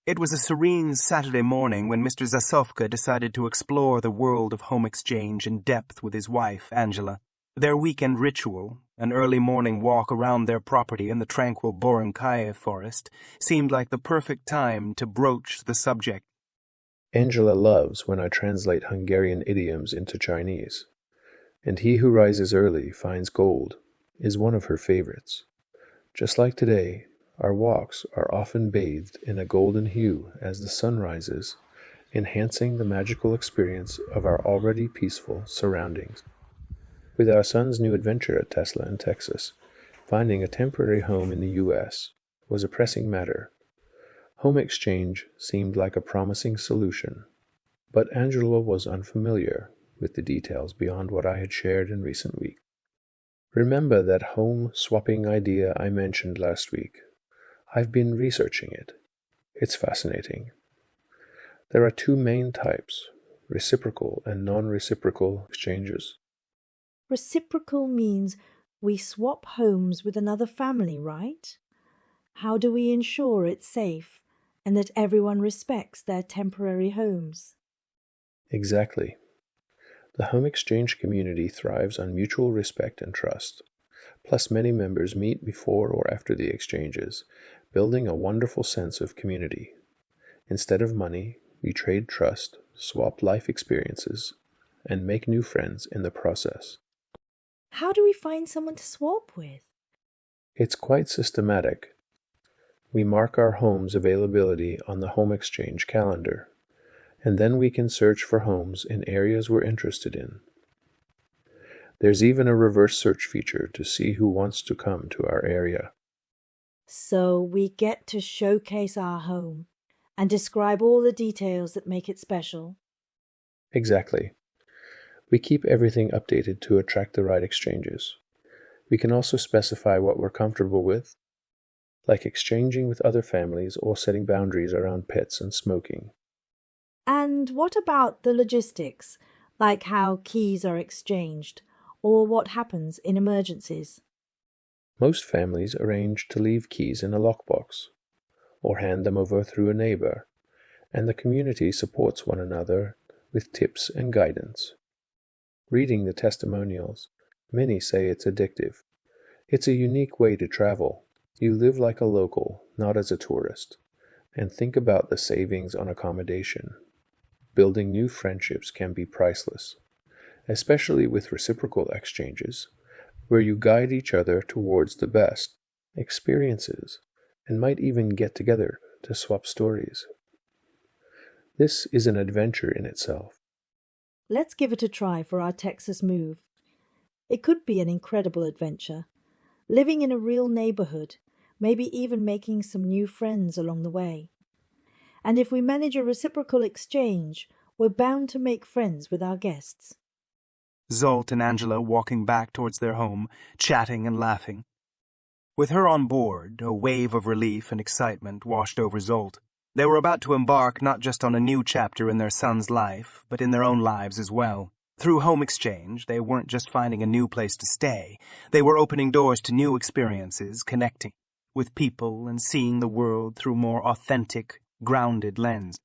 It was a serene Saturday morning when Mr. Zasovka decided to explore the world of HomeExchange in depth with his wife, Angela. Their weekend ritual, an early morning walk around their property in the tranquil Boronkaye forest, seemed like the perfect time to broach the subject. Angela loves when I translate Hungarian idioms into Chinese, and he who rises early finds gold is one of her favorites. Just like today, our walks are often bathed in a golden hue as the sun rises, enhancing the magical experience of our already peaceful surroundings. With our son's new adventure at Tesla in Texas, finding a temporary home in the U.S. was a pressing matter. HomeExchange seemed like a promising solution, but Angela was unfamiliar with the details beyond what I had shared in recent weeks. Remember that home swapping idea I mentioned last week? I've been researching it. It's fascinating. There are two main types, reciprocal and non-reciprocal exchanges. Reciprocal means we swap homes with another family, right? How do we ensure it's safe and that everyone respects their temporary homes? Exactly. The HomeExchange community thrives on mutual respect and trust. Plus, many members meet before or after the exchanges, building a wonderful sense of community. Instead of money, we trade trust, swap life experiences, and make new friends in the process. How do we find someone to swap with? It's quite systematic. We mark our home's availability on the HomeExchange calendar, and then we can search for homes in areas we're interested in. There's even a reverse search feature to see who wants to come to our area. So we get to showcase our home and describe all the details that make it special. Exactly. We keep everything updated to attract the right exchanges. We can also specify what we're comfortable with, like exchanging with other families or setting boundaries around pets and smoking. And what about the logistics, like how keys are exchanged or what happens in emergencies? Most families arrange to leave keys in a lockbox or hand them over through a neighbor, and the community supports one another with tips and guidance. Reading the testimonials, many say it's addictive. It's a unique way to travel. You live like a local, not as a tourist, and think about the savings on accommodation. Building new friendships can be priceless, especially with reciprocal exchanges, where you guide each other towards the best experiences and might even get together to swap stories. This is an adventure in itself. Let's give it a try for our Texas move. It could be an incredible adventure, living in a real neighborhood, maybe even making some new friends along the way. And if we manage a reciprocal exchange, we're bound to make friends with our guests. Zolt and Angela walking back towards their home, chatting and laughing. With her on board, a wave of relief and excitement washed over Zolt. They were about to embark not just on a new chapter in their son's life, but in their own lives as well. Through HomeExchange, they weren't just finding a new place to stay. They were opening doors to new experiences, connecting with people and seeing the world through more authentic, grounded lens.